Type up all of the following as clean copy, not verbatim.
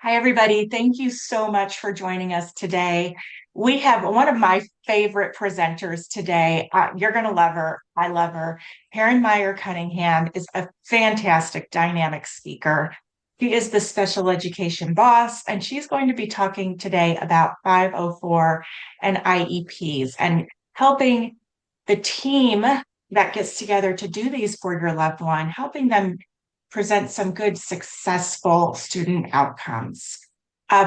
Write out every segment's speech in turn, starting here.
Hi, everybody. Thank you so much for joining us today. We have one of my favorite presenters today. You're going to love her. I love her. Mayer Cunningham is a fantastic dynamic speaker. She is the special education boss, and she's going to be talking today about 504 and IEPs and helping the team that gets together to do these for your loved one, helping them present some good, successful student outcomes.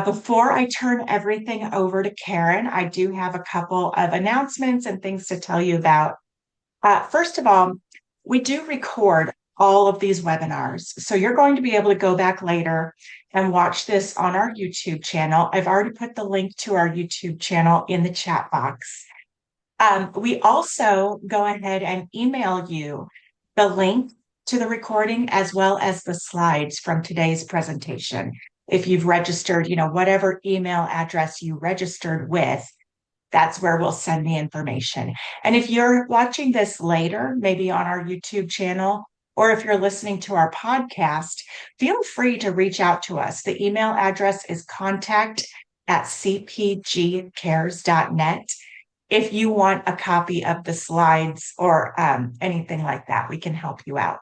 Before I turn everything over to Karen, I do have a couple of announcements and things to tell you about. First of all, we do record all of these webinars. So you're going to be able to go back later and watch this on our YouTube channel. I've already put the link to our YouTube channel in the chat box. We also go ahead and email you the link to the recording as well as the slides from today's presentation. If you've registered, whatever email address you registered with, that's where we'll send the information. And if you're watching this later, maybe on our YouTube channel, or if you're listening to our podcast, feel free to reach out to us. The email address is contact@cpgcares.net. If you want a copy of the slides or anything like that, we can help you out.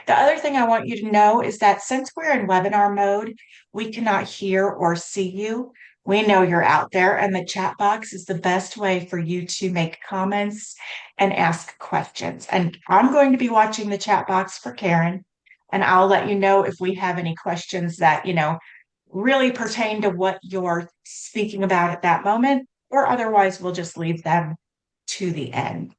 The other thing I want you to know is that since we're in webinar mode, we cannot hear or see you. We know you're out there, and the chat box is the best way for you to make comments and ask questions. And I'm going to be watching the chat box for Karen, and I'll let you know if we have any questions that, really pertain to what you're speaking about at that moment, or otherwise we'll just leave them to the end.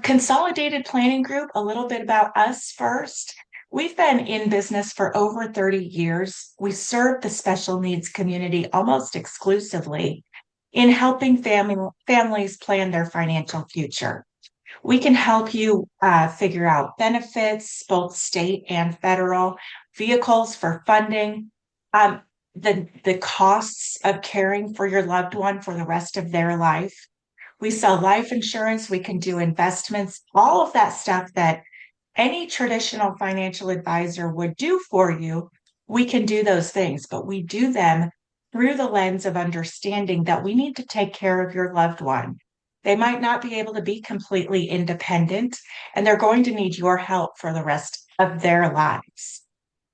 Consolidated Planning Group, a little bit about us first. We've been in business for over 30 years. We serve the special needs community almost exclusively in helping families plan their financial future. We can help you figure out benefits, both state and federal, vehicles for funding, the costs of caring for your loved one for the rest of their life. We sell life insurance, we can do investments, all of that stuff that any traditional financial advisor would do for you. We can do those things, but we do them through the lens of understanding that we need to take care of your loved one. They might not be able to be completely independent, and they're going to need your help for the rest of their lives.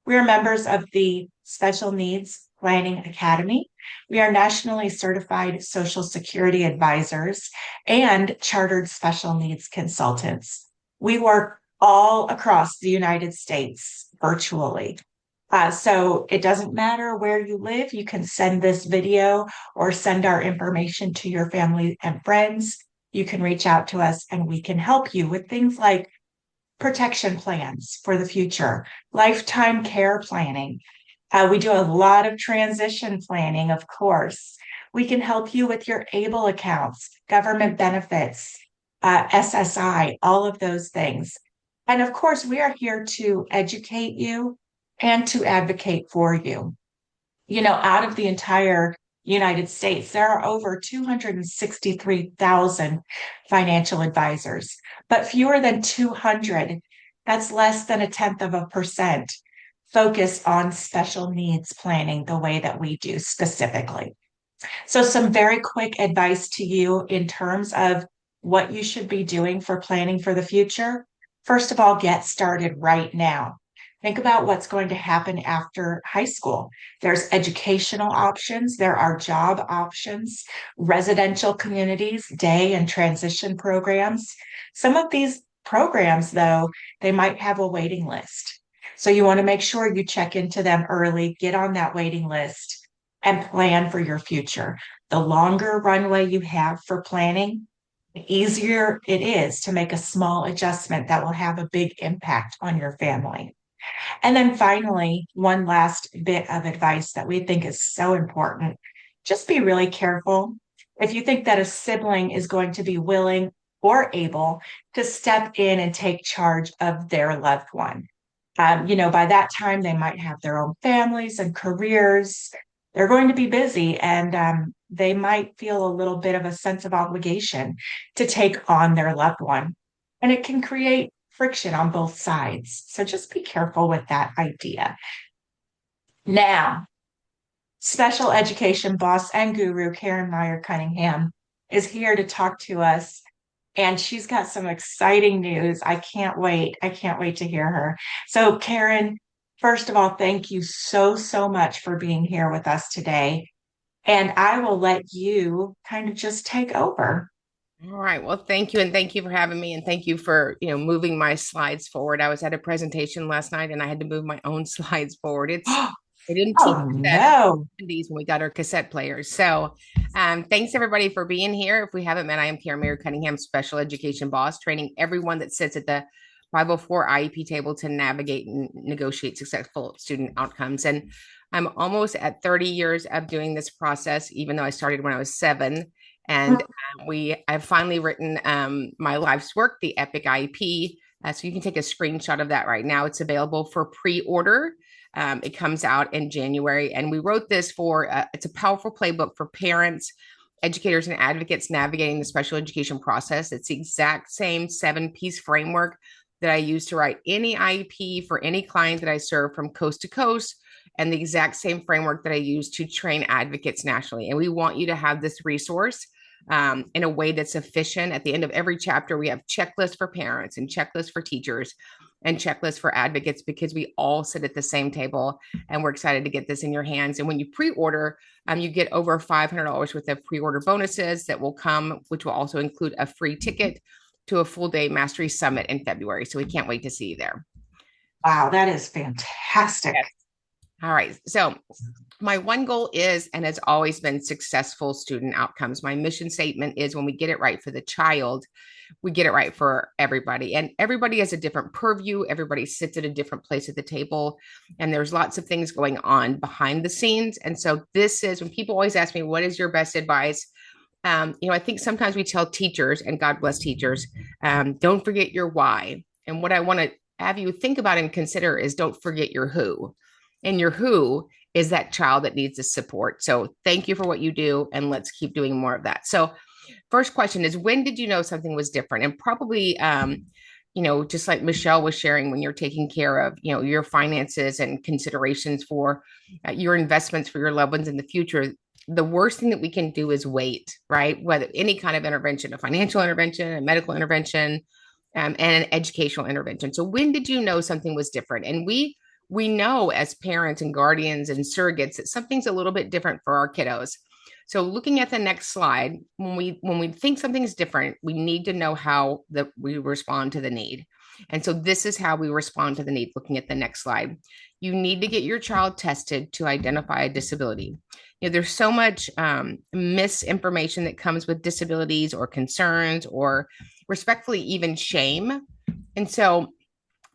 We are members of the Special Needs Planning Academy. We are nationally certified Social Security advisors and chartered special needs consultants. We work all across the United States virtually. So it doesn't matter where you live, you can send this video or send our information to your family and friends. You can reach out to us and we can help you with things like protection plans for the future, lifetime care planning. We do a lot of transition planning, of course. We can help you with your ABLE accounts, government benefits, SSI, all of those things. And of course, we are here to educate you and to advocate for you. Out of the entire United States, there are over 263,000 financial advisors, but fewer than 200, that's less than 0.1%, focus on special needs planning the way that we do specifically. So some very quick advice to you in terms of what you should be doing for planning for the future. First of all, get started right now. Think about what's going to happen after high school. There's educational options, there are job options, residential communities, day and transition programs. Some of these programs, though, they might have a waiting list. So you want to make sure you check into them early, get on that waiting list, and plan for your future. The longer runway you have for planning, the easier it is to make a small adjustment that will have a big impact on your family. And then finally, one last bit of advice that we think is so important. Just be really careful. If you think that a sibling is going to be willing or able to step in and take charge of their loved one. By that time, they might have their own families and careers. They're going to be busy and they might feel a little bit of a sense of obligation to take on their loved one. And it can create friction on both sides. So just be careful with that idea. Now, special education boss and guru Karen Mayer Cunningham is here to talk to us, and she's got some exciting news. I can't wait. I can't wait to hear her. So, Karen, first of all, thank you so, so much for being here with us today. And I will let you kind of just take over. All right. Well, thank you. And thank you for having me. And thank you for, moving my slides forward. I was at a presentation last night and I had to move my own slides forward. They didn't teach Oh, that in no. the 70s when we got our cassette players. So thanks everybody for being here. If we haven't met, I am Karen Mayer Cunningham, special education boss, training everyone that sits at the 504 IEP table to navigate and negotiate successful student outcomes. And I'm almost at 30 years of doing this process, even though I started when I was 7. And I've finally written my life's work, the Epic IEP. So you can take a screenshot of that right now. It's available for pre-order. It comes out in January, and we wrote this for. It's a powerful playbook for parents, educators, and advocates navigating the special education process. It's the exact same 7-piece framework that I use to write any IEP for any client that I serve from coast to coast, and the exact same framework that I use to train advocates nationally. And we want you to have this resource in a way that's efficient. At the end of every chapter, we have checklists for parents and checklists for teachers and checklists for advocates, because we all sit at the same table, and we're excited to get this in your hands. And when you pre-order, you get over $500 worth of pre-order bonuses that will come, which will also include a free ticket to a full day mastery summit in February. So we can't wait to see you there. Wow, that is fantastic. Yes. All right. So my one goal is and has always been successful student outcomes. My mission statement is, when we get it right for the child, we get it right for everybody. And everybody has a different purview. Everybody sits at a different place at the table. And there's lots of things going on behind the scenes. And so this is when people always ask me, what is your best advice? I think sometimes we tell teachers, and God bless teachers, don't forget your why. And what I want to have you think about and consider is, don't forget your who. And your who is that child that needs the support. So thank you for what you do, and let's keep doing more of that. So first question is, when did you know something was different? And probably, just like Michelle was sharing, when you're taking care of, your finances and considerations for your investments for your loved ones in the future, the worst thing that we can do is wait, right? Whether any kind of intervention, a financial intervention, a medical intervention, and an educational intervention. So when did you know something was different? And we know as parents and guardians and surrogates that something's a little bit different for our kiddos. So looking at the next slide, when we think something's different, we need to know how we respond to the need. And so this is how we respond to the need. Looking at the next slide, you need to get your child tested to identify a disability. There's so much misinformation that comes with disabilities or concerns, or respectfully, even shame. And so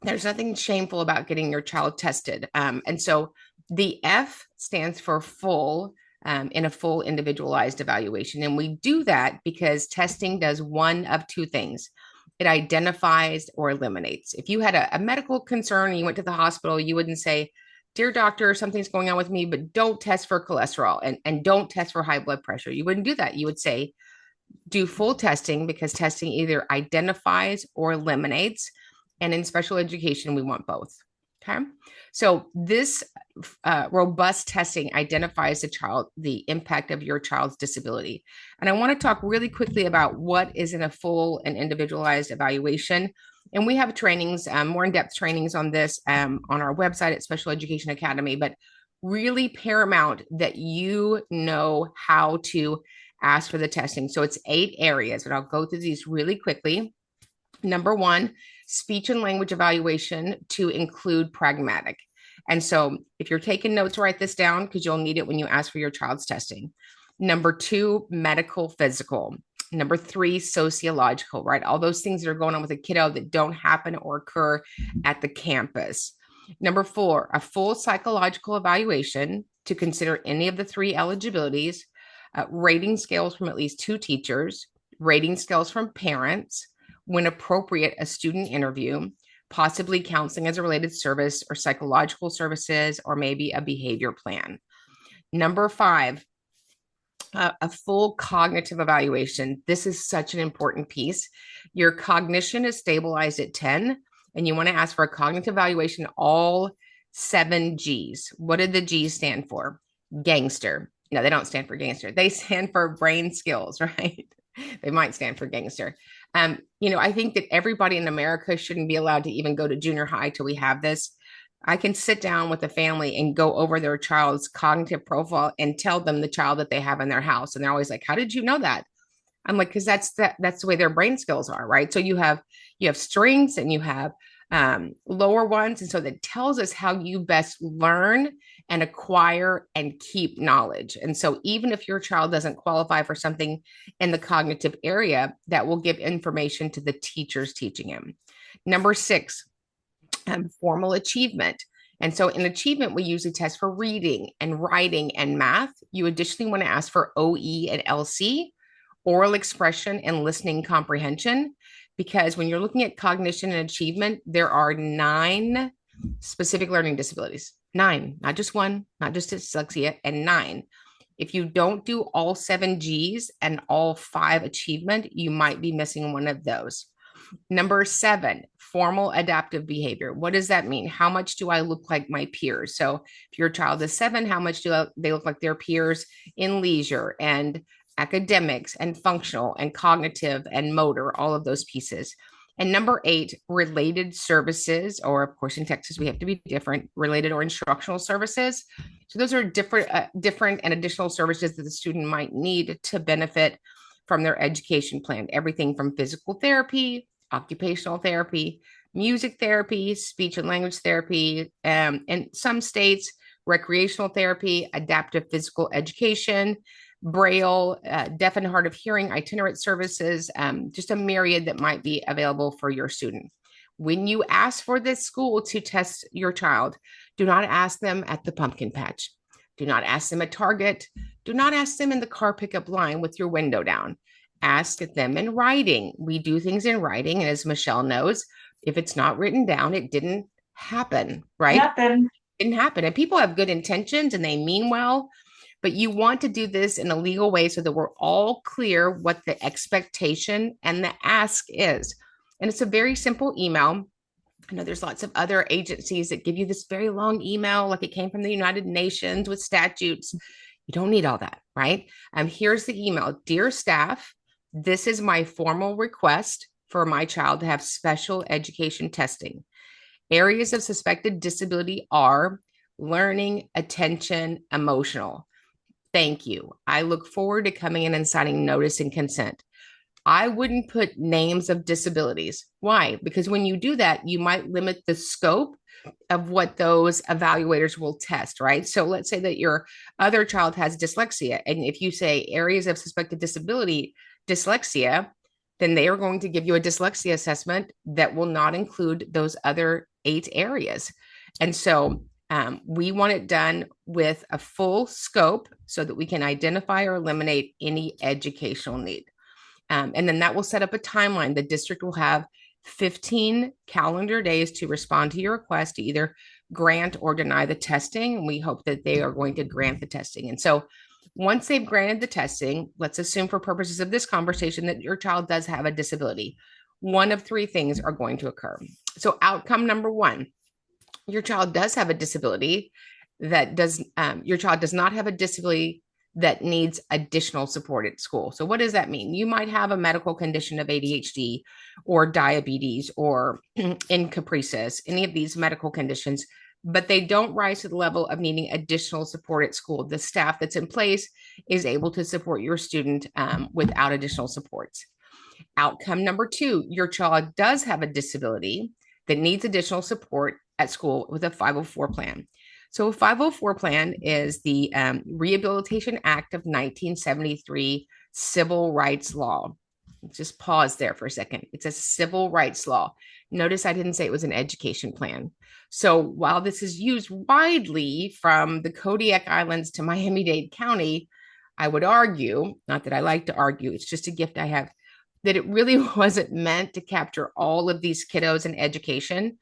there's nothing shameful about getting your child tested. And so the F stands for full, in a full individualized evaluation. And we do that because testing does one of two things. It identifies or eliminates. If you had a medical concern and you went to the hospital, you wouldn't say, dear doctor, something's going on with me, but don't test for cholesterol and don't test for high blood pressure. You wouldn't do that. You would say, do full testing, because testing either identifies or eliminates. And in special education, we want both. Okay. So this robust testing identifies the impact of your child's disability. And I want to talk really quickly about what is in a full and individualized evaluation. And we have trainings, more in-depth trainings on this on our website at Special Education Academy, but really paramount that you know how to ask for the testing. So it's 8 areas, and I'll go through these really quickly. Number 1, speech and language evaluation to include pragmatic. And so if you're taking notes, write this down, because you'll need it when you ask for your child's testing. Number 2, medical physical. Number 3, sociological, right? All those things that are going on with a kiddo that don't happen or occur at the campus. Number 4, a full psychological evaluation to consider any of the 3 eligibilities, rating scales from at least 2 teachers, rating scales from parents, when appropriate, a student interview, possibly counseling as a related service or psychological services, or maybe a behavior plan. Number 5, a full cognitive evaluation. This is such an important piece. Your cognition is stabilized at 10, and you want to ask for a cognitive evaluation all seven G's. What do the G's stand for? Gangster. No, they don't stand for gangster. They stand for brain skills, right? They might stand for gangster. I think that everybody in America shouldn't be allowed to even go to junior high till we have this. I can sit down with a family and go over their child's cognitive profile and tell them the child that they have in their house. And they're always like, how did you know that? I'm like, because that's the way their brain skills are, right? So you have strengths and you have lower ones. And so that tells us how you best learn and acquire and keep knowledge. And so even if your child doesn't qualify for something in the cognitive area, that will give information to the teachers teaching him. Number six, formal achievement. And so in achievement, we usually test for reading and writing and math. You additionally want to ask for OE and LC, oral expression and listening comprehension, because when you're looking at cognition and achievement, there are 9 specific learning disabilities. 9, not just one, not just dyslexia, and 9. If you don't do all 7 G's and all 5 achievement, you might be missing one of those. Number 7, formal adaptive behavior. What does that mean? How much do I look like my peers? So if your child is 7, how much do they look like their peers in leisure and academics and functional and cognitive and motor, all of those pieces. And number 8, related services, or of course in Texas, we have to be different, related or instructional services. So those are different and additional services that the student might need to benefit from their education plan. Everything from physical therapy, occupational therapy, music therapy, speech and language therapy, in some states, recreational therapy, adaptive physical education, Braille, deaf and hard of hearing, itinerant services, just a myriad that might be available for your student. When you ask for this school to test your child, do not ask them at the pumpkin patch. Do not ask them at Target. Do not ask them in the car pickup line with your window down. Ask them in writing. We do things in writing. And as Michelle knows, if it's not written down, it didn't happen, right? Happen. It didn't happen. And people have good intentions and they mean well, but you want to do this in a legal way so that we're all clear what the expectation and the ask is. And it's a very simple email. I know there's lots of other agencies that give you this very long email, like it came from the United Nations with statutes. You don't need all that, right? Here's the email. Dear staff, this is my formal request for my child to have special education testing. Areas of suspected disability are learning, attention, emotional. Thank you. I look forward to coming in and signing notice and consent. I wouldn't put names of disabilities. Why? Because when you do that, you might limit the scope of what those evaluators will test, right? So let's say that your other child has dyslexia. And if you say areas of suspected disability, dyslexia, then they are going to give you a dyslexia assessment that will not include those other 8 areas. And so we want it done with a full scope so that we can identify or eliminate any educational need. And then that will set up a timeline. The district will have 15 calendar days to respond to your request to either grant or deny the testing. And we hope that they are going to grant the testing. And so once they've granted the testing, let's assume for purposes of this conversation that your child does have a disability. One of 3 things are going to occur. So outcome number 1, your child does have a disability your child does not have a disability that needs additional support at school. So what does that mean? You might have a medical condition of ADHD or diabetes or encopresis, any of these medical conditions, but they don't rise to the level of needing additional support at school. The staff that's in place is able to support your student without additional supports. Outcome number 2, your child does have a disability that needs additional support at school with a 504 plan. So a 504 plan is the Rehabilitation Act of 1973 civil rights law. Just pause there for a second. It's a civil rights law. Notice I didn't say it was an education plan. So while this is used widely from the Kodiak Islands to Miami-Dade County, I would argue, not that I like to argue, it's just a gift I have, that it really wasn't meant to capture all of these kiddos in education.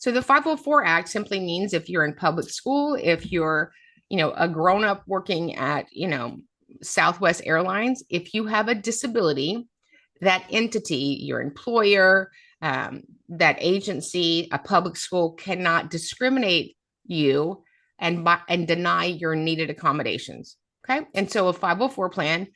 So the 504 Act simply means if you're in public school, if you're, a grown-up working at, Southwest Airlines, if you have a disability, that entity, your employer, that agency, a public school cannot discriminate you and deny your needed accommodations. Okay. And so a 504 plan,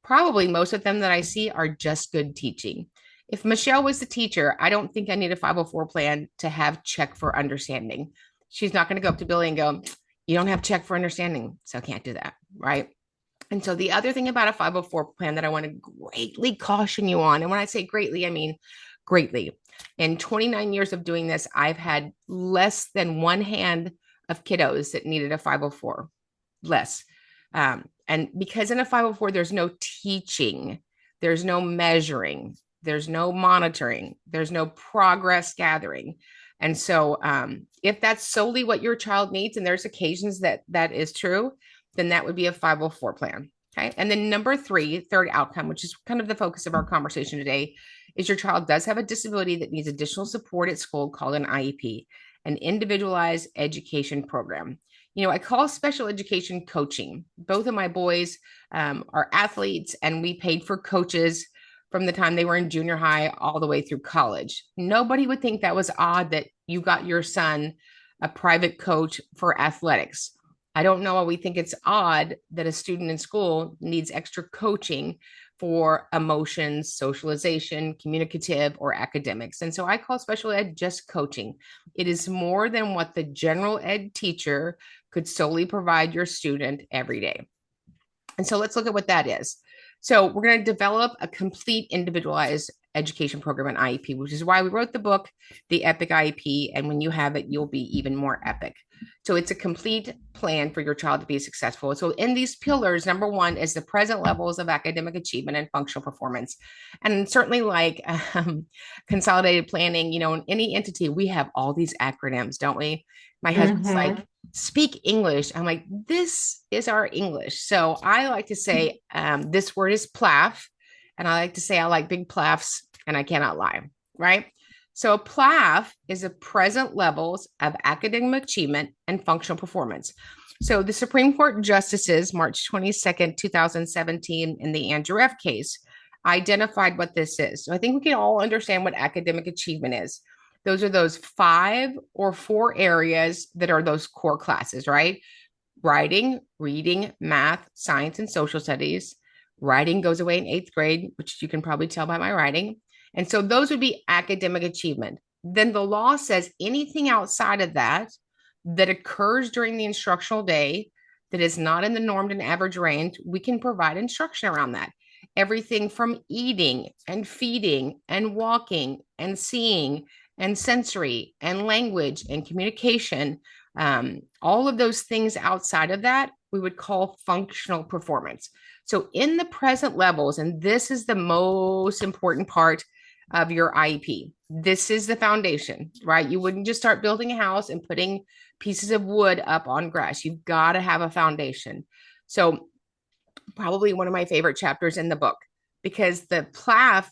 probably most of them that I see are just good teaching. If Michelle was the teacher, I don't think I need a 504 plan to have check for understanding. She's not going to go up to Billy and go, you don't have check for understanding. So I can't do that. Right. And so the other thing about a 504 plan that I want to greatly caution you on, and when I say greatly, I mean greatly. In 29 years of doing this, I've had less than one hand of kiddos that needed a 504, less. And because in a 504, there's no teaching, there's no measuring, there's no monitoring, there's no progress gathering. And so if that's solely what your child needs, and there's occasions that that is true, then that would be a 504 plan. Okay. And then number three, third outcome, which is kind of the focus of our conversation today, is your child does have a disability that needs additional support at school called an IEP, an individualized education program. You know, I call special education coaching. Both of my boys are athletes, and we paid for coaches from the time they were in junior high all the way through college. Nobody would think that was odd that you got your son a private coach for athletics. I don't know why we think it's odd that a student in school needs extra coaching for emotions, socialization, communicative, or academics. And so I call special ed just coaching. It is more than what the general ed teacher could solely provide your student every day. And so let's look at what that is. So we're going to develop a complete individualized education program in IEP, which is why we wrote the book, The Epic IEP. And when you have it, you'll be even more epic. So it's a complete plan for your child to be successful. So in these pillars, number one is the present levels of academic achievement and functional performance. And certainly like consolidated planning, you know, in any entity, we have all these acronyms, don't we? My husband's like, speak English. I'm like, this is our English. So I like to say this word is PLAF. And I like to say I like big PLAFs, and I cannot lie, right? So a PLAF is a present levels of academic achievement and functional performance. So the Supreme Court justices, March 22nd, 2017, in the Andrew F. case, identified what this is. So I think we can all understand what academic achievement is. Those are those 5 or 4 areas that are those core classes, right? Writing, reading, math, science, and social studies. Writing goes away in 8th grade, which you can probably tell by my writing. And so those would be academic achievement. Then the law says anything outside of that that occurs during the instructional day that is not in the normed and average range, we can provide instruction around that. Everything from eating and feeding and walking and seeing and sensory and language and communication, all of those things outside of that, we would call functional performance. So in the present levels, and this is the most important part of your IEP, this is the foundation, right? You wouldn't just start building a house and putting pieces of wood up on grass. You've got to have a foundation. So probably one of my favorite chapters in the book, because the PLAF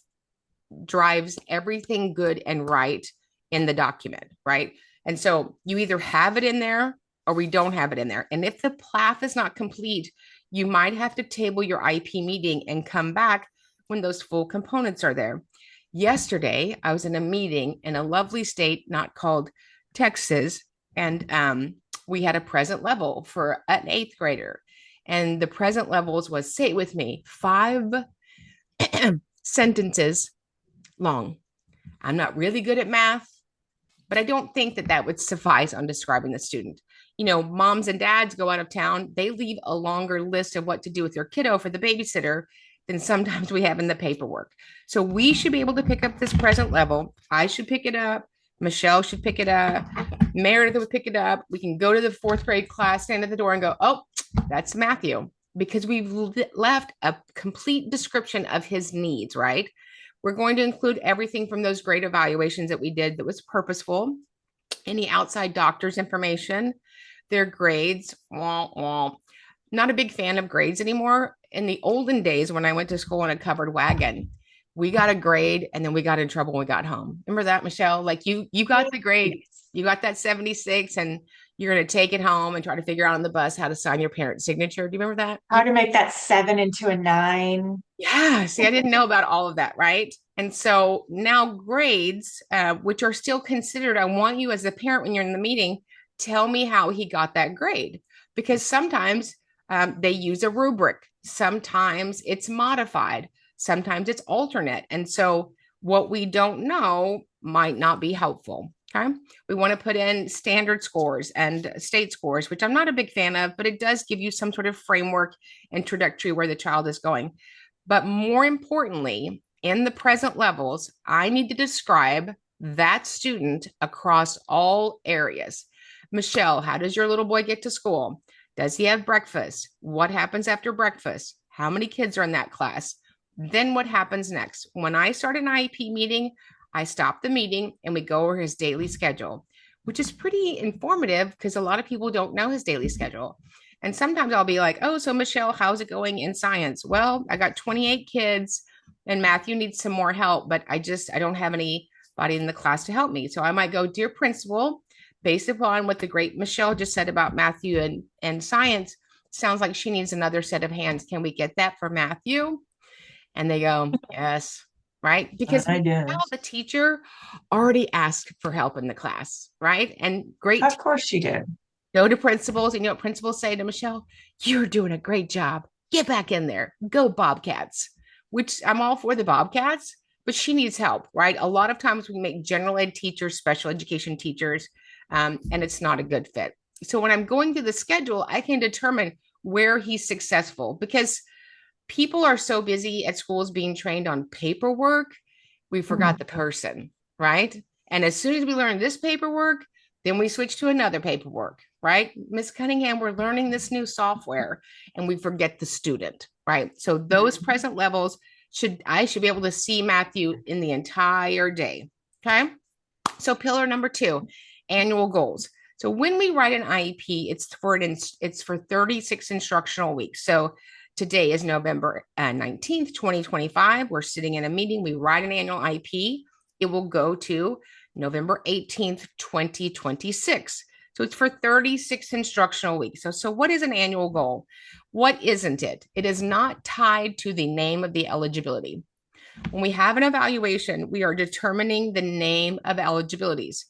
drives everything good and right in the document, right? And so you either have it in there or we don't have it in there. And if the PLAF is not complete, you might have to table your IEP meeting and come back when those full components are there. Yesterday, I was in a meeting in a lovely state not called Texas, and we had a present level for an 8th grader. And the present levels was, say it with me, 5 sentences long. I'm not really good at math, but I don't think that that would suffice on describing the student. You know, moms and dads go out of town, they leave a longer list of what to do with their kiddo for the babysitter than sometimes we have in the paperwork. So we should be able to pick up this present level. I should pick it up. Michelle should pick it up. Meredith would pick it up. We can go to the 4th grade class, stand at the door and go, oh, that's Matthew, because we've left a complete description of his needs, right? We're going to include everything from those grade evaluations that we did that was purposeful, any outside doctor's information, their grades. Not a big fan of grades anymore. In the olden days, when I went to school in a covered wagon, we got a grade and then we got in trouble when we got home. Remember that, Michelle? Like you got the grade, you got that 76, and you're going to take it home and try to figure out on the bus how to sign your parent's signature. Do you remember that? How to make that 7 into a 9. Yeah. See, I didn't know about all of that, right? And so now grades, which are still considered, I want you as a parent when you're in the meeting Tell me how he got that grade. Because sometimes they use a rubric, sometimes it's modified, sometimes it's alternate. And so what we don't know might not be helpful. Okay. We want to put in standard scores and state scores, which I'm not a big fan of, but it does give you some sort of framework and trajectory where the child is going. But more importantly, in the present levels, I need to describe that student across all areas. Michelle, how does your little boy get to school? Does he have breakfast? What happens after breakfast? How many kids are in that class? Then what happens next? When I start an IEP meeting, I stop the meeting and we go over his daily schedule, which is pretty informative because a lot of people don't know his daily schedule. And sometimes I'll be like, oh, so Michelle, how's it going in science? Well, I got 28 kids and Matthew needs some more help, but I don't have anybody in the class to help me. So I might go, dear principal, based upon what the great Michelle just said about Matthew and science, sounds like she needs another set of hands. Can we get that for Matthew? And they go, yes, right? Because I Michelle, do. the teacher, already asked for help in the class, right? And great, Of course she did. go to principals. And you know what principals say to Michelle? You're doing a great job. Get back in there. Go Bobcats, which I'm all for the Bobcats, but she needs help, right? A lot of times we make general ed teachers, special education teachers, and it's not a good fit. So when I'm going through the schedule, I can determine where he's successful because people are so busy at schools being trained on paperwork, we forgot the person, right? And as soon as we learn this paperwork, then we switch to another paperwork, right? Miss Cunningham, we're learning this new software and we forget the student, right? So those present levels I should be able to see Matthew in the entire day. Okay. So pillar number 2, annual goals. So when we write an IEP, it's for 36 instructional weeks. So today is November 19th, 2025. We're sitting in a meeting. We write an annual IEP. It will go to November 18th, 2026. So it's for 36 instructional weeks. So what is an annual goal? What isn't it? It is not tied to the name of the eligibility. When we have an evaluation, we are determining the name of eligibilities.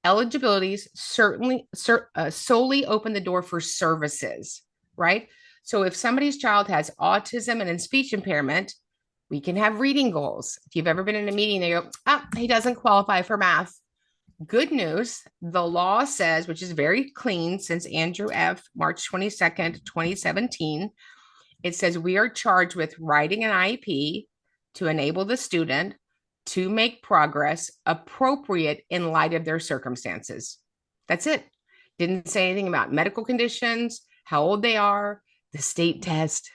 Eligibilities solely open the door for services, right? So if somebody's child has autism and speech impairment, we can have reading goals. If you've ever been in a meeting, they go, he doesn't qualify for math. Good news, the law says, which is very clean since Andrew F., March 22nd, 2017, it says we are charged with writing an IEP to enable the student to make progress appropriate in light of their circumstances. That's it. Didn't say anything about medical conditions, how old they are, the state test,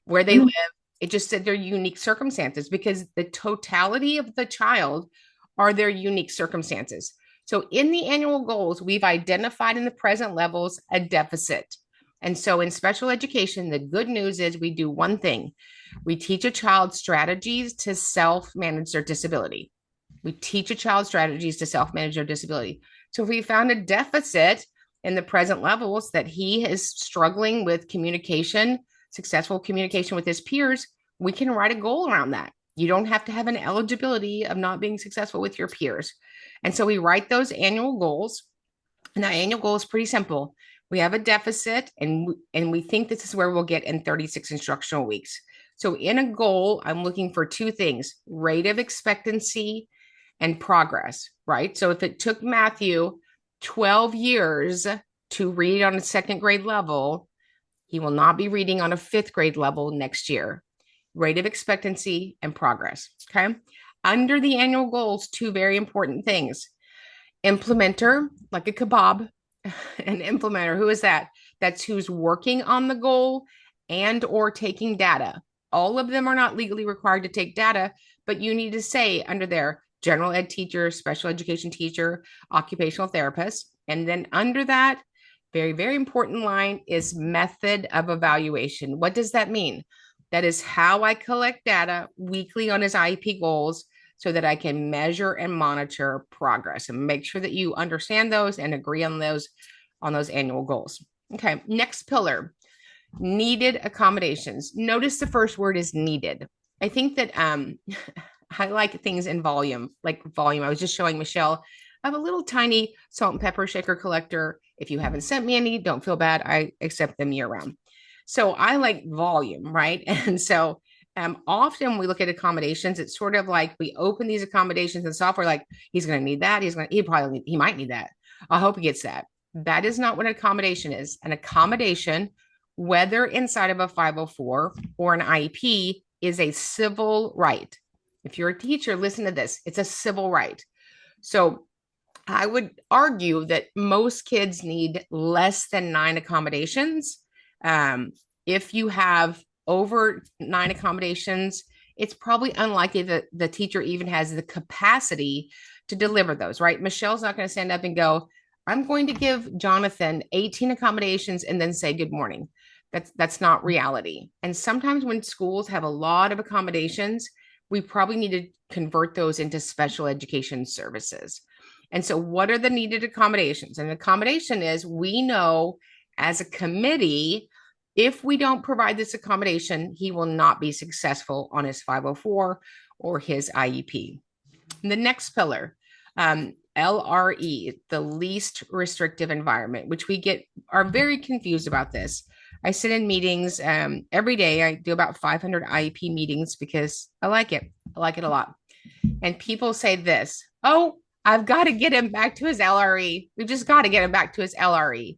where they live. It just said their unique circumstances because the totality of the child are their unique circumstances. So in the annual goals, we've identified in the present levels a deficit. And so in special education, the good news is we do one thing. We teach a child strategies to self-manage their disability. We teach a child strategies to self-manage their disability. So if we found a deficit in the present levels that he is struggling with communication, successful communication with his peers, we can write a goal around that. You don't have to have an eligibility of not being successful with your peers. And so we write those annual goals. And that annual goal is pretty simple. We have a deficit and we think this is where we'll get in 36 instructional weeks. So in a goal, I'm looking for 2 things, rate of expectancy and progress, right? So if it took Matthew 12 years to read on a 2nd grade level, he will not be reading on a 5th grade level next year. Rate of expectancy and progress, okay? Under the annual goals, 2 very important things. Implementer, like a kebab, an implementer, who is that? That's who's working on the goal and or taking data. All of them are not legally required to take data, but you need to say under there, general ed teacher, special education teacher, occupational therapist. And then under that, very, very important line is method of evaluation. What does that mean? That is how I collect data weekly on his IEP goals so that I can measure and monitor progress and make sure that you understand those and agree on those annual goals. Okay, next pillar, needed accommodations. Notice the first word is needed. I think that I like things in volume, like volume. I was just showing Michelle, I have a little tiny salt and pepper shaker collector If you haven't sent me any, don't feel bad. I accept them year round. So I like volume, right? And so often when we look at accommodations, it's sort of like we open these accommodations in software, like he's going to need that. He might need that. I hope he gets that. That is not what an accommodation is. An accommodation, whether inside of a 504 or an IEP, is a civil right. If you're a teacher, listen to this. It's a civil right. So I would argue that most kids need less than 9 accommodations. If you have over 9 accommodations, it's probably unlikely that the teacher even has the capacity to deliver those, right? Michelle's not going to stand up and go, I'm going to give Jonathan 18 accommodations and then say good morning. That's not reality. And sometimes when schools have a lot of accommodations, we probably need to convert those into special education services. And so what are the needed accommodations? And the accommodation is, we know as a committee, if we don't provide this accommodation, he will not be successful on his 504 or his IEP. And the next pillar, LRE, the least restrictive environment, which are very confused about this. I sit in meetings every day. I do about 500 IEP meetings because I like it. I like it a lot. And people say this, oh, I've got to get him back to his LRE. We've just got to get him back to his LRE.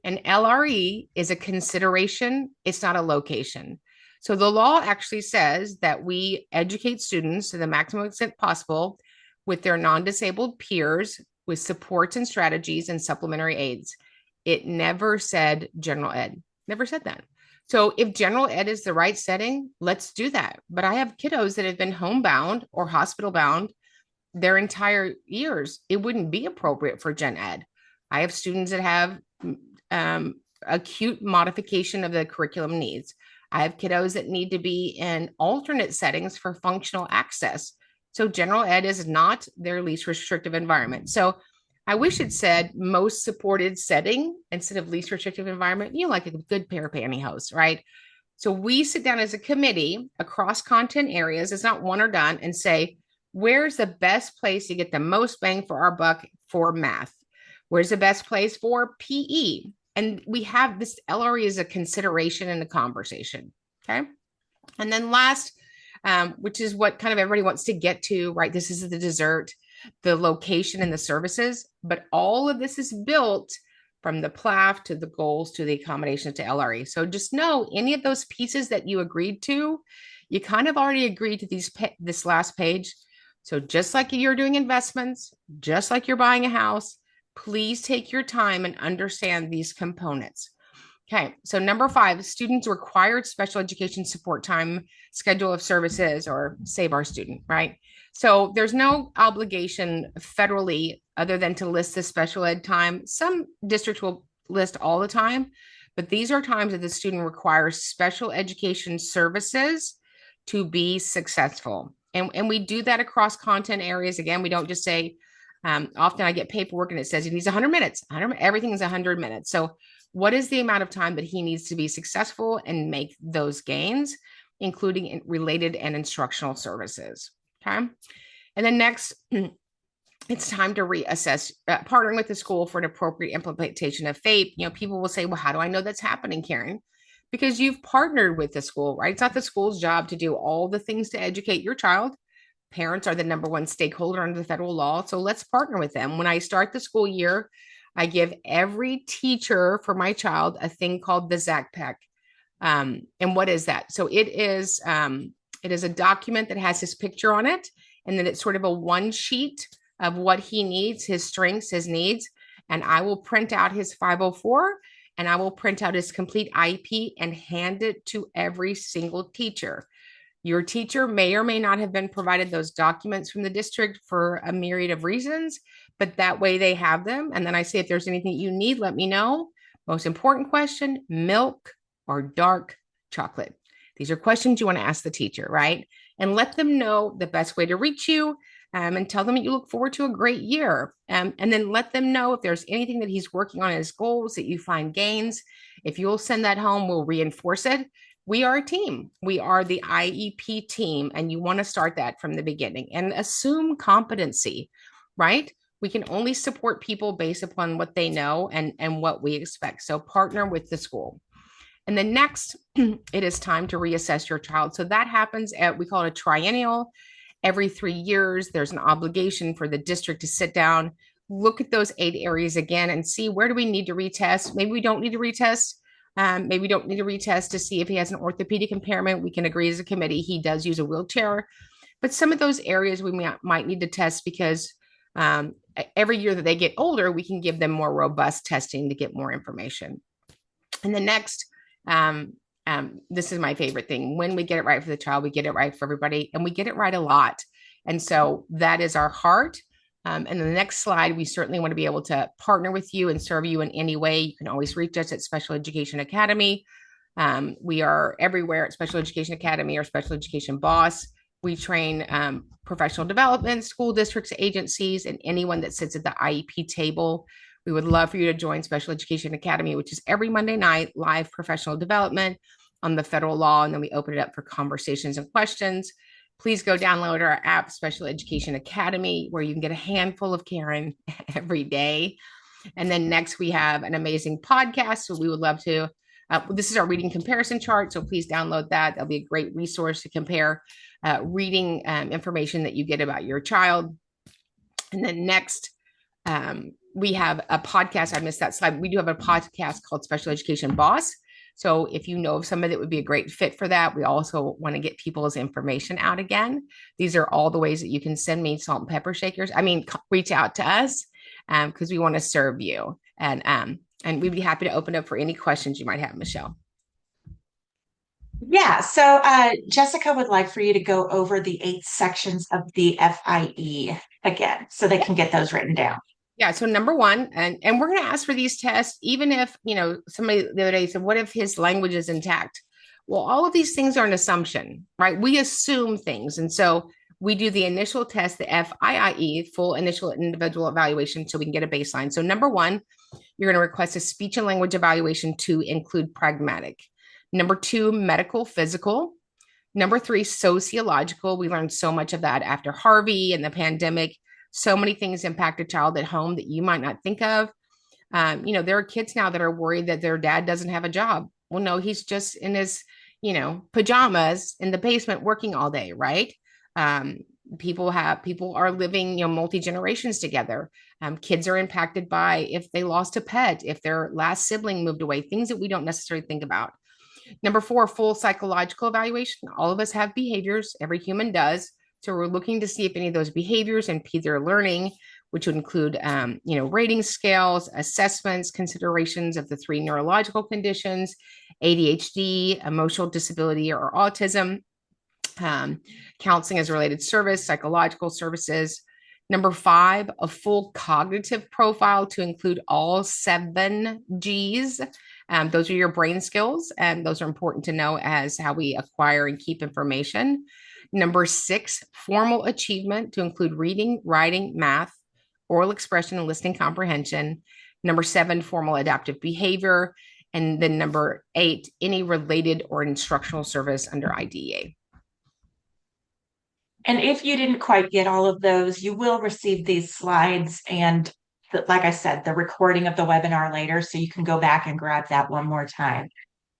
And LRE is a consideration. It's not a location. So the law actually says that we educate students to the maximum extent possible with their non-disabled peers with supports and strategies and supplementary aids. It never said general ed, never said that. So if general ed is the right setting, let's do that. But I have kiddos that have been homebound or hospital bound their entire years. It wouldn't be appropriate for gen ed. I have students that have acute modification of the curriculum needs. I have kiddos that need to be in alternate settings for functional access. So general ed is not their least restrictive environment. So I wish it said most supported setting instead of least restrictive environment, like a good pair of pantyhose, right? So we sit down as a committee across content areas. It's not one or done, and say, where's the best place to get the most bang for our buck for math? Where's the best place for PE? And we have this LRE as a consideration in the conversation. Okay. And then last, which is what kind of everybody wants to get to, right? This is the dessert, the location and the services, but all of this is built from the PLAF to the goals to the accommodations to LRE. So just know any of those pieces that you agreed to, you kind of already agreed to this last page. So just like you're doing investments, just like you're buying a house, please take your time and understand these components. Okay, so number 5, students required special education support time schedule of services, or Save Our Student, right? So there's no obligation federally other than to list the special ed time. Some districts will list all the time, but these are times that the student requires special education services to be successful. And we do that across content areas. Again, we don't just say, often I get paperwork and it says he needs 100 minutes. Everything is 100 minutes. So what is the amount of time that he needs to be successful and make those gains, including related and instructional services? Okay. And then next, it's time to reassess partnering with the school for an appropriate implementation of FAPE. People will say, well, how do I know that's happening, Karen? Because you've partnered with the school, right? It's not the school's job to do all the things to educate your child. Parents are the number one stakeholder under the federal law. So let's partner with them. When I start the school year, I give every teacher for my child a thing called the ZACPAC. And what is that? So it is a document that has his picture on it. And then it's sort of a one sheet of what he needs, his strengths, his needs. And I will print out his 504 and I will print out his complete IEP and hand it to every single teacher. Your teacher may or may not have been provided those documents from the district for a myriad of reasons, but that way they have them. And then I say, if there's anything you need, let me know. Most important question, milk or dark chocolate? These are questions you want to ask the teacher, right? And let them know the best way to reach you, and tell them that you look forward to a great year. And then let them know if there's anything that he's working on his goals that you find gains. If you'll send that home, we'll reinforce it. We are a team. We are the IEP team, and you want to start that from the beginning and assume competency, right? We can only support people based upon what they know and what we expect. So partner with the school. And then next, it is time to reassess your child. So that happens at, we call it a triennial. Every 3 years, there's an obligation for the district to sit down, look at those 8 areas again and see where do we need to retest. Maybe we don't need to retest. Maybe we don't need to retest to see if he has an orthopedic impairment. We can agree as a committee he does use a wheelchair. But some of those areas we might need to test because every year that they get older, we can give them more robust testing to get more information. And the next, this is my favorite thing. When we get it right for the child, we get it right for everybody, and we get it right a lot. And so that is our heart. And the next slide, we certainly want to be able to partner with you and serve you in any way. You can always reach us at Special Education Academy. We are everywhere at Special Education Academy or Special Education Boss. We train professional development, school districts, agencies, and anyone that sits at the IEP table. We would love for you to join Special Education Academy, which is every Monday night, live professional development on the federal law. And then we open it up for conversations and questions. Please go download our app, Special Education Academy, where you can get a handful of Karen every day. And then next, we have an amazing podcast. So we would love to. This is our reading comparison chart. So please download that. That'll be a great resource to compare reading information that you get about your child. And then next, we have a podcast. I missed that slide. We do have a podcast called Special Education Boss. So if you know of somebody that would be a great fit for that, we also want to get people's information out again. These are all the ways that you can send me salt and pepper shakers. I mean, reach out to us because we want to serve you. And we'd be happy to open up for any questions you might have, Michelle. Yeah, so Jessica would like for you to go over the 8 sections of the FIE again, so they can get those written down. Yeah. So number one, and we're going to ask for these tests, even if, somebody the other day said, what if his language is intact? Well, all of these things are an assumption, right? We assume things. And so we do the initial test, the FIIE, full initial individual evaluation, so we can get a baseline. So number one, you're going to request a speech and language evaluation to include pragmatic. Number two, medical, physical. Number three, sociological. We learned so much of that after Harvey and the pandemic. So many things impact a child at home that you might not think of. There are kids now that are worried that their dad doesn't have a job. Well, no, he's just in his, pajamas in the basement working all day, right? People are living, multi-generations together. Kids are impacted by if they lost a pet, if their last sibling moved away, things that we don't necessarily think about. Number four, full psychological evaluation. All of us have behaviors. Every human does. So we're looking to see if any of those behaviors impede their learning, which would include, rating scales, assessments, considerations of the 3 neurological conditions, ADHD, emotional disability, or autism, counseling as a related service, psychological services. Number five, a full cognitive profile to include all 7 Gs. Those are your brain skills, and those are important to know as how we acquire and keep information. Number 6, formal achievement to include reading, writing, math, oral expression, and listening comprehension. Number 7, formal adaptive behavior. And then number 8, any related or instructional service under IDEA. And if you didn't quite get all of those, you will receive these slides and, like I said, the recording of the webinar later, so you can go back and grab that one more time.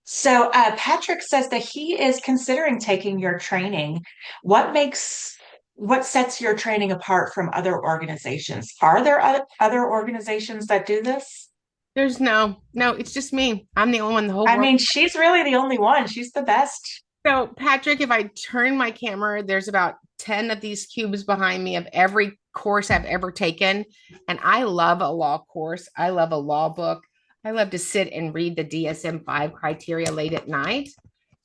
So Patrick says that he is considering taking your training. What sets your training apart from other organizations? Are there other organizations that do this? There's no, it's just me. I'm the only one in the whole world. I mean, she's really the only one. She's the best. So Patrick, if I turn my camera, there's about 10 of these cubes behind me of every course I've ever taken. And I love a law course. I love a law book. I love to sit and read the DSM-5 criteria late at night.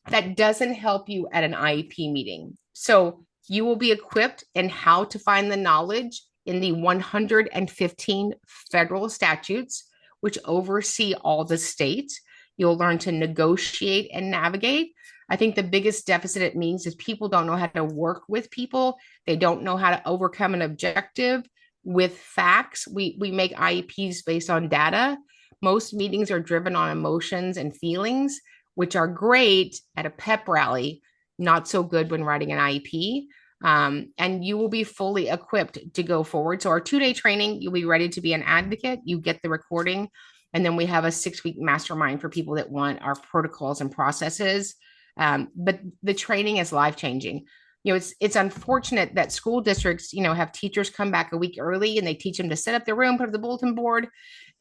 That doesn't help you at an IEP meeting. So you will be equipped in how to find the knowledge in the 115 federal statutes, which oversee all the states. You'll learn to negotiate and navigate. I think the biggest deficit it means is people don't know how to work with people. They don't know how to overcome an objective with facts. We make IEPs based on data. Most meetings are driven on emotions and feelings, which are great at a pep rally, not so good when writing an IEP. And you will be fully equipped to go forward. So our 2-day training, you'll be ready to be an advocate. You get the recording, and then we have a 6-week mastermind for people that want our protocols and processes. But the training is life changing. It's unfortunate that school districts, have teachers come back a week early and they teach them to set up their room, put up the bulletin board,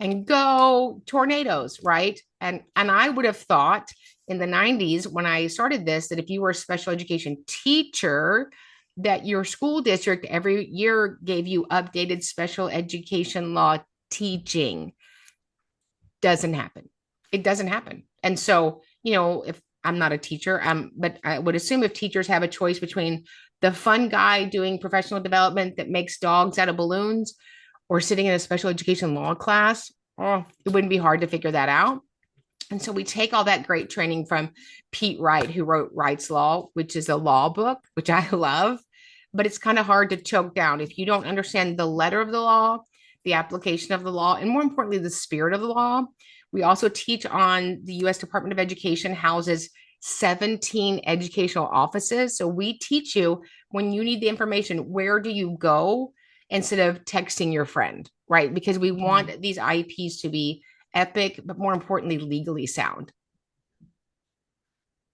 and go tornadoes, right? And I would have thought in the 90s when I started this that if you were a special education teacher, that your school district every year gave you updated special education law teaching. Doesn't happen. It doesn't happen. And so, if I'm not a teacher, but I would assume if teachers have a choice between the fun guy doing professional development that makes dogs out of balloons or sitting in a special education law class, it wouldn't be hard to figure that out. And so we take all that great training from Pete Wright, who wrote Wright's Law, which is a law book, which I love, but it's kind of hard to choke down if you don't understand the letter of the law, the application of the law, and more importantly, the spirit of the law. We also teach on the U.S. Department of Education houses 17 educational offices. So we teach you when you need the information, where do you go instead of texting your friend, right? Because we want these IEPs to be epic, but more importantly, legally sound.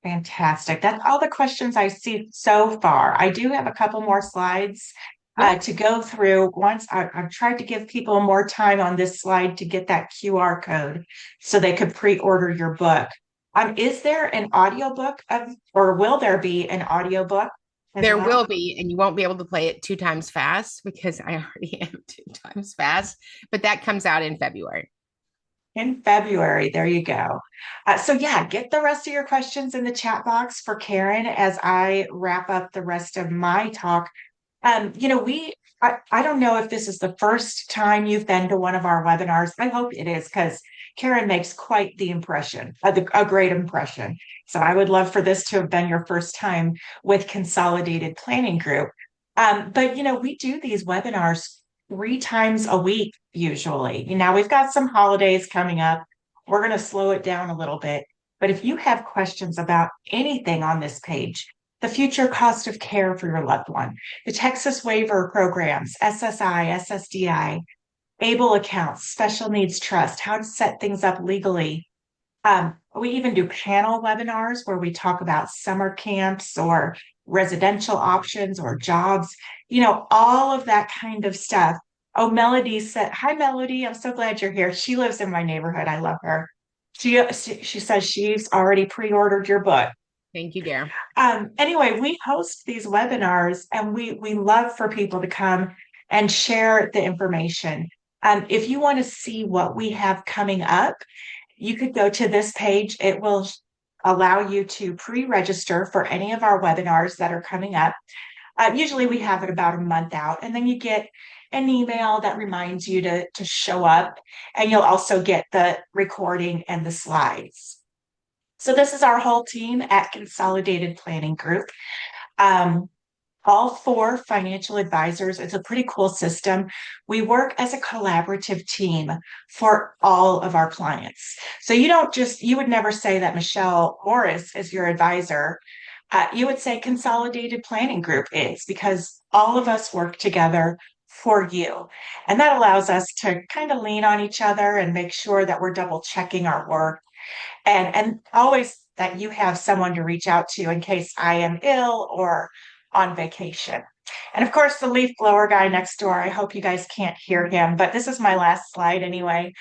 Fantastic. That's all the questions I see so far. I do have a couple more slides Okay. to go through. I've tried to give people more time on this slide to get that QR code so they could pre-order your book. Is there an audiobook or will there be an audiobook as There will well? be, and you won't be able to play it 2 times fast because I already am 2 times fast, but that comes out in February. In February, there you go. So yeah, get the rest of your questions in the chat box for Karen as I wrap up the rest of my talk. I don't know if this is the first time you've been to one of our webinars. I hope it is because Karen makes quite the impression, a great impression. So I would love for this to have been your first time with Consolidated Planning Group. But we do these webinars 3 times a week usually. Now we've got some holidays coming up. We're going to slow it down a little bit. But if you have questions about anything on this page, the future cost of care for your loved one, the Texas waiver programs, SSI, SSDI, ABLE accounts, special needs trust, how to set things up legally. We even do panel webinars where we talk about summer camps or residential options or jobs, all of that kind of stuff. Oh, Melody said, hi, Melody. I'm so glad you're here. She lives in my neighborhood. I love her. She says she's already pre-ordered your book. Thank you, Dare. Anyway, we host these webinars and we love for people to come and share the information. If you want to see what we have coming up, you could go to this page. It will allow you to pre-register for any of our webinars that are coming up. Usually we have it about a month out, and then you get an email that reminds you to show up, and you'll also get the recording and the slides. So this is our whole team at Consolidated Planning Group. All 4 financial advisors. It's a pretty cool system. We work as a collaborative team for all of our clients. So you would never say that Michelle Morris is your advisor. You would say Consolidated Planning Group is because all of us work together for you. And that allows us to kind of lean on each other and make sure that we're double checking our work and always that you have someone to reach out to in case I am ill or on vacation. And of course, the leaf blower guy next door, I hope you guys can't hear him, but this is my last slide anyway.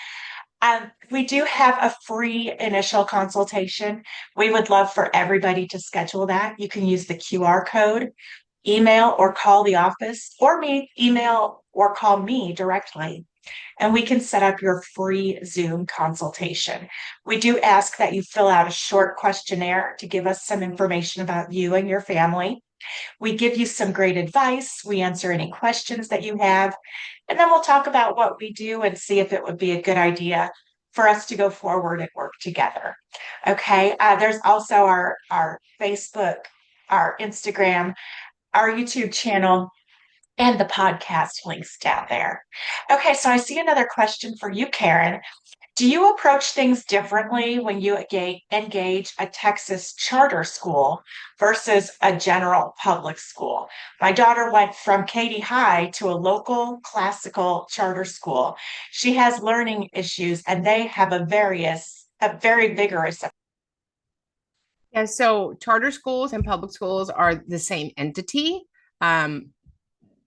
We do have a free initial consultation. We would love for everybody to schedule that. You can use the QR code, email or call the office, or email or call me directly. And we can set up your free Zoom consultation. We do ask that you fill out a short questionnaire to give us some information about you and your family. We give you some great advice. We answer any questions that you have. And then we'll talk about what we do and see if it would be a good idea for us to go forward and work together. Okay. There's also our Facebook, our Instagram, our YouTube channel, and the podcast links down there. Okay, so I see another question for you, Karen. Do you approach things differently when you engage a Texas charter school versus a general public school? My daughter went from Katy High to a local classical charter school. She has learning issues and they have a very vigorous. Yeah, so charter schools and public schools are the same entity. Um,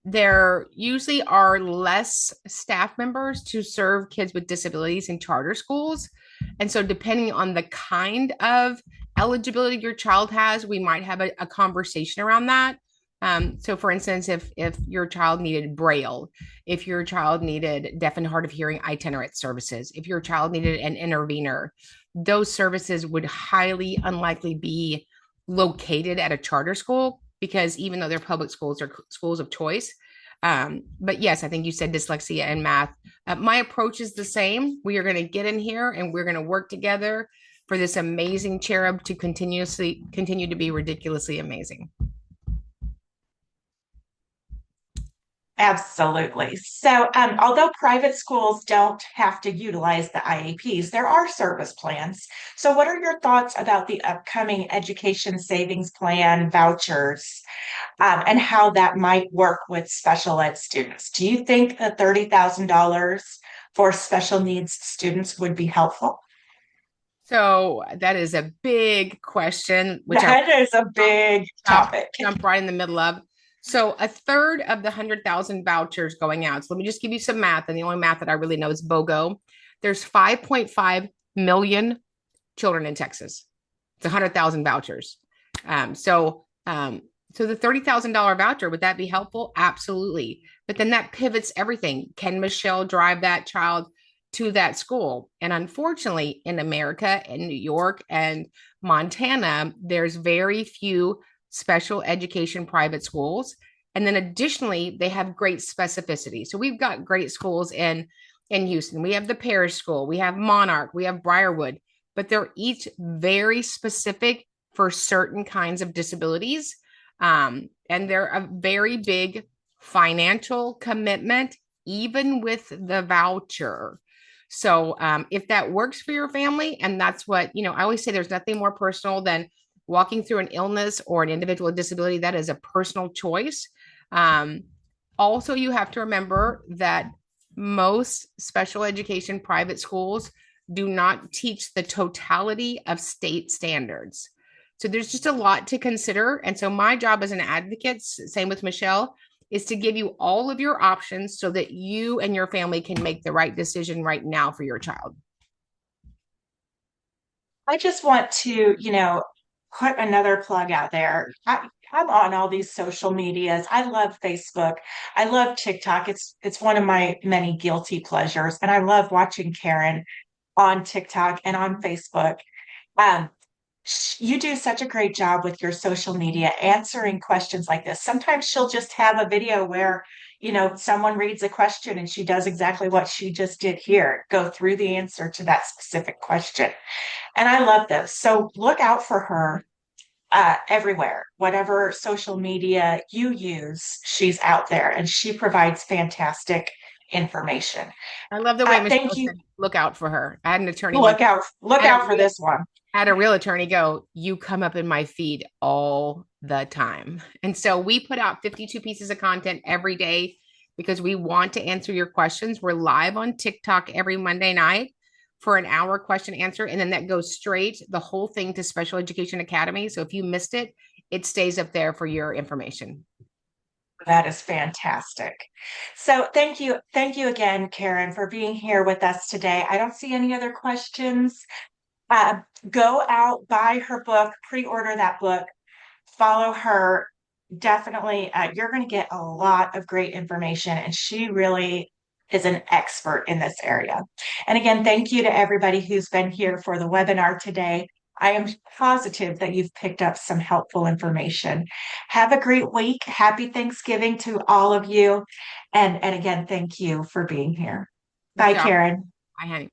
there usually are less staff members to serve kids with disabilities in charter schools. And so, depending on the kind of eligibility your child has, we might have a conversation around that. So, for instance, if your child needed Braille, if your child needed deaf and hard of hearing itinerant services, if your child needed an intervener, those services would highly unlikely be located at a charter school because even though they're public schools, they're schools of choice. But yes, I think you said dyslexia and math. My approach is the same. We are going to get in here and we're going to work together for this amazing cherub to continue to be ridiculously amazing. Absolutely. So, although private schools don't have to utilize the IEPs, there are service plans. So, what are your thoughts about the upcoming education savings plan vouchers, and how that might work with special ed students? Do you think that $30,000 for special needs students would be helpful? So that is a big question, which I That is a big jump, topic. jump right in the middle of. So a third of the 100,000 vouchers going out. So let me just give you some math. And the only math that I really know is BOGO. There's 5.5 million children in Texas. It's 100,000 vouchers. So the $30,000 voucher, would that be helpful? Absolutely. But then that pivots everything. Can Michelle drive that child to that school? And unfortunately, in America, in New York and Montana, there's very few special education private schools. And then additionally, they have great specificity. So we've got great schools in Houston. We have the Parish School, we have Monarch, we have Briarwood, but they're each very specific for certain kinds of disabilities. And they're a very big financial commitment, even with the voucher. So if that works for your family, and that's what, I always say there's nothing more personal than walking through an illness or an individual disability. That is a personal choice. Um, Also, you have to remember that most special education private schools do not teach the totality of state standards. So there's just a lot to consider. And so my job as an advocate, same with Michelle, is to give you all of your options so that you and your family can make the right decision right now for your child. I just want to, put another plug out there. I'm on all these social medias. I love Facebook. I love TikTok. It's one of my many guilty pleasures, and I love watching Karen on TikTok and on Facebook. Um, you do such a great job with your social media answering questions like this. Sometimes she'll just have a video where, someone reads a question and she does exactly what she just did here, go through the answer to that specific question. And I love this. So look out for her everywhere. Whatever social media you use, she's out there and she provides fantastic information. I love the way Thank Michelle you. said, look out for her. I had an attorney once, Look had a out for real, this one. had a real attorney go, you come up in my feed all the time. And so we put out 52 pieces of content every day because we want to answer your questions. We're live on TikTok every Monday night for an hour question answer. And then that goes straight the whole thing to Special Education Academy. So if you missed it, it stays up there for your information. That is fantastic. So thank you. Thank you again, Karen, for being here with us today. I don't see any other questions. Uh, Go out, buy her book, pre-order that book, follow her. Definitely, you're going to get a lot of great information, and she really is an expert in this area. And again, thank you to everybody who's been here for the webinar today. I am positive that you've picked up some helpful information. Have a great week. Happy Thanksgiving to all of you. And again, thank you for being here. Bye, Michelle, Karen. hi, honey.